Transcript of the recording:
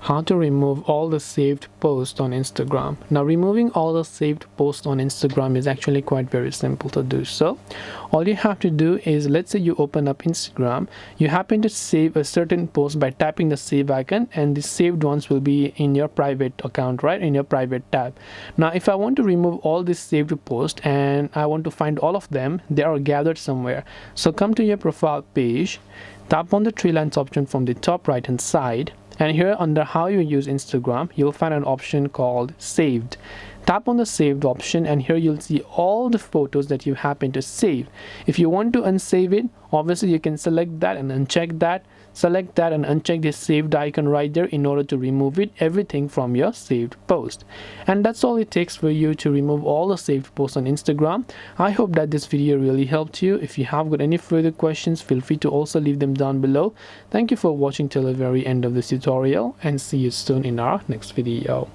How to remove all the saved posts on Instagram. Now, removing all the saved posts on Instagram is actually quite very simple to do. So all you have to do is, let's say you open up Instagram, you happen to save a certain post by tapping the save icon, and the saved ones will be in your private account, right, in your private tab. Now if I want to remove all these saved posts and I want to find all of them, they are gathered somewhere. So come to your profile page, tap on the three lines option from the top right hand side, and here under how you use Instagram, you'll find an option called saved. Tap on the saved option, and here you'll see all the photos that you happen to save. If you want to unsave it, obviously you can select that and uncheck that. Select that and uncheck this saved icon right there in order to remove everything from your saved post. And that's all it takes for you to remove all the saved posts on Instagram. I hope that this video really helped you. If you have got any further questions, feel free to also leave them down below. Thank you for watching till the very end of this tutorial, and see you soon in our next video.